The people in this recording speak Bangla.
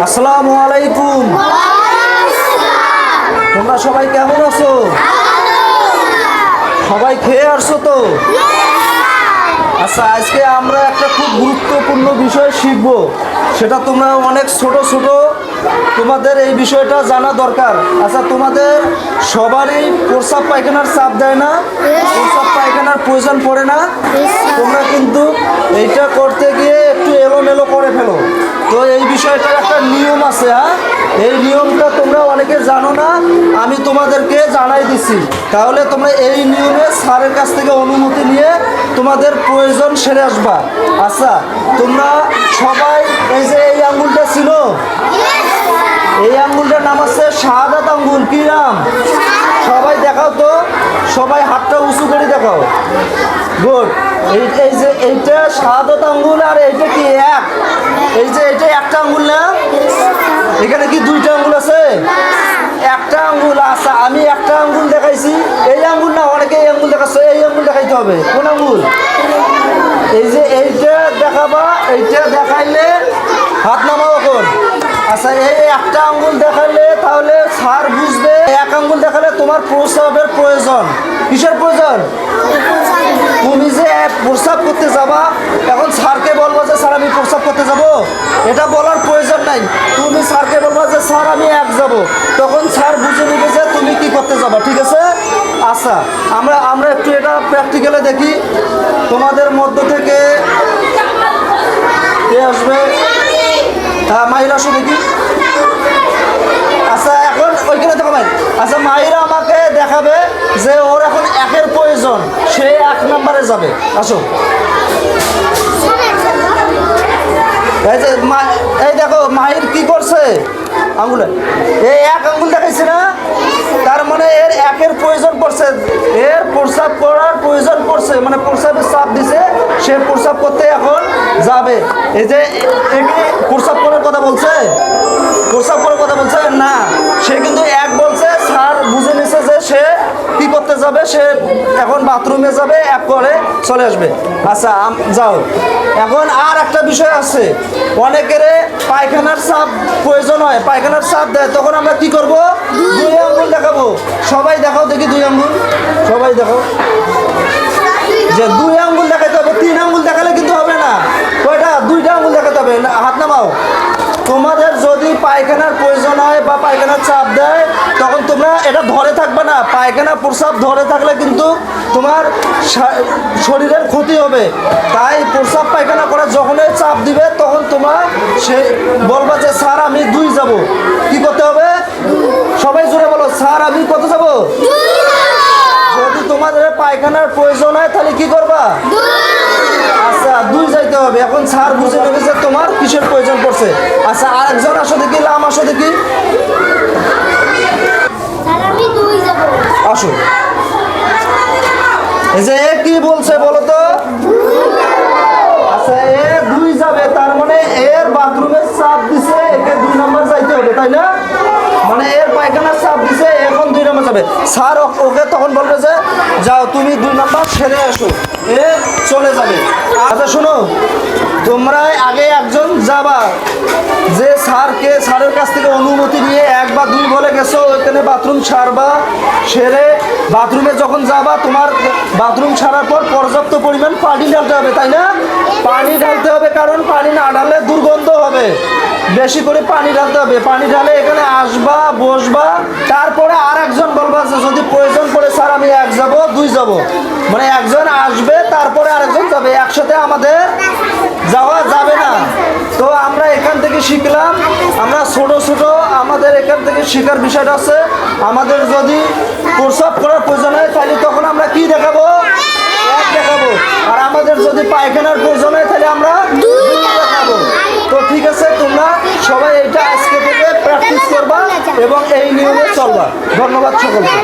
আসসালামু আলাইকুম। তোমরা সবাই কেমন আছো? সবাই খেয়ে আসছো তো? আচ্ছা, আজকে আমরা একটা খুব গুরুত্বপূর্ণ বিষয় শিখব। সেটা তোমরা অনেক ছোট ছোট, তোমাদের এই বিষয়টা জানা দরকার। আচ্ছা, তোমাদের সবারই প্রস্রাব পায়খানার চাপ দেয় না? প্রস্রাব পায়খানার প্রয়োজন পড়ে না? তোমরা কিন্তু এইটা করতে গিয়ে একটু এলোমেলো করে ফেলো। তো এই বিষয়টার একটা নিয়ম আছে। হ্যাঁ, এই নিয়মটা তোমরা অনেকে জানো না, আমি তোমাদেরকে জানাই দিচ্ছি। তাহলে তোমরা এই নিয়মে স্যারের কাছ থেকে অনুমতি নিয়ে তোমাদের প্রয়োজন সেরে আসবা। আচ্ছা, তোমরা সবাই এই যে এই আঙ্গুলটা ছিল, এই আঙ্গুলটার নাম আছে শাহাদাত আঙ্গুল। কি নাম? সবাই দেখাও তো, সবাই হাতটা উঁচু করে দেখাও। গুড। এই যে এইটা শাহাদাত আঙ্গুল, আর এইটা কি এক? এই যে এইটা একটা আঙ্গুল না? এখানে কি দুইটা আঙ্গুল আছে? একটা আঙ্গুল। আচ্ছা, আমি একটা আঙ্গুল দেখাইছি, এই আঙ্গুল না, অনেকে এই আঙ্গুল দেখাচ্ছ, এই আঙ্গুল দেখাইতে হবে। কোন আঙ্গুল? এই যে এইটা দেখাবা, এইটা দেখাইলে হাত নামাও এখন। আচ্ছা, এই একটা আঙ্গুল দেখালে তাহলে স্যার বুঝবে। এক আঙ্গুল দেখালে তোমার প্রস্রাবের প্রয়োজন। কিসের প্রয়োজন? তুমি যে প্রস্রাব করতে যাবা, এখন স্যারকে বলবো যে স্যার আমি প্রস্রাব করতে যাব, এটা বলার প্রয়োজন নাই। তুমি স্যারকে বলবা যে স্যার আমি এক যাব, তখন স্যার বুঝে নেবে যে তুমি কি করতে যাবা। ঠিক আছে? আচ্ছা, আমরা একটু এটা প্র্যাকটিক্যালে দেখি। তোমাদের মধ্য থেকে কে আসবে? মাহিরা আসো দেখি। আচ্ছা, এখন ওইখানে দেখো ভাই। আচ্ছা, মাহিরা আমাকে দেখাবে যে ওর এখন একের প্রয়োজন, সে 1 নম্বরে যাবে। আসো। এই যে এই দেখো মাহির কি করছে আঙ্গুলে, এই এক আঙ্গুল দেখাইছে না? তার মানে এর একের প্রয়োজন পড়ছে, এর প্রস্রাব করার প্রয়োজন পড়ছে, মানে প্রস্রাবের চাপ দিছে, সে প্রস্রাব করতে এখন যাবে। এই যে একে প্রস্রাব করার কথা বলছে, প্রস্রাব করার কথা বলছে না, সে কিন্তু এক বলছে। স্যার বুঝে নিছে যে সে কি করতে যাবে, সে এখন বাথরুমে যাবে, এক করে চলে আসবে। আচ্ছা, যাও। এখন আর একটা বিষয় আছে, অনেকের পায়খানার চাপ প্রয়োজন হয়, পায়খানার চাপ দেয়, তখন আমরা কি করব? 2 আঙ্গুল দেখাবো। সবাই দেখাও দেখি 2 আঙ্গুল, সবাই দেখাও। যে 2 আঙ্গুল দেখাতে হবে, 3 আঙ্গুল দেখালে কিন্তু হবে না। কয়টা? 2টা আঙ্গুল দেখাতে হবে। হাত নামাও। তোমাদের যদি পায়খানার প্রয়োজন হয় বা পায়খানার চাপ দেয়, তখন তোমরা এটা ধরে থাকবে না। পায়খানা প্রস্রাব ধরে থাকলে কিন্তু তোমার শরীরের ক্ষতি হবে। তাই প্রস্রাব পায়খানা করা যখনই চাপ দিবে, তখন তোমরা সে বলবা যে স্যার আমি 2 যাব। কি করতে হবে? সবাই জোরে বলো, স্যার আমি কত যাব? যদি তোমাদের পায়খানার প্রয়োজন হয় তাহলে কি করবা? আচ্ছা, 2 যাইতে হবে। এখন স্যার বুঝে নেবে যে তোমার কিসের প্রয়োজন পড়ছে। আচ্ছা, আরেকজন আসো দেখি, লাম আসো দেখি, আসো। এই যে এ কি বলছে বলো তো? আচ্ছা, এ 2 যাবে, তার মানে এর বাথরুমের চাপ দিছে, একে 2 নম্বর যাইতে হবে, তাই না? মানে এর পায়খানার চাপ দিছে, এখন 2 নম্বর যাবে। স্যার ওকে তখন বলবে যে যাও তুমি 2 নম্বর সেরে আসো, এ চলে যাবে। আচ্ছা শোনো, তোমরা আগে একজন যাবা, যে স্যারের কাছ থেকে অনুমতি নিয়ে 1 বা 2 বলে গেছো, ওইখানে বাথরুম সারবা, সেরে বাথরুমে যখন যাবা, তোমার বাথরুম সারার পর পর্যাপ্ত পরিমাণ পানি ঢালতে হবে, তাই না? পানি ঢালতে হবে, কারণ পানি না ঢাললে দুর্গন্ধ হবে। বেশি করে পানি ঢালতে হবে। পানি ঢালে এখানে আসবা, বসবা, তারপরে আর একজন বলবা যে যদি প্রয়োজন পড়ে স্যার আমি 1 যাব, 2 যাব, মানে একজন আসবে তারপরে আরেকজন যাবে, একসাথে আমাদের যাওয়া যাবে না। তো আমরা এখান থেকে শিখলাম, আমরা ছোট ছোট আমাদের এখান থেকে শেখার বিষয়টা আছে। আমাদের যদি প্রস্রাব করার প্রয়োজন হয় তাহলে তখন আমরা কি দেখাবো? 1 দেখাবো। আর আমাদের যদি পায়খানার প্রয়োজন হয় তাহলে আমরা 2 দেখাবো। তো ঠিক আছে, তোমরা সবাই এইটা আজকে থেকে প্র্যাকটিস করবা এবং এই নিয়মে চলবা। ধন্যবাদ সকলকে।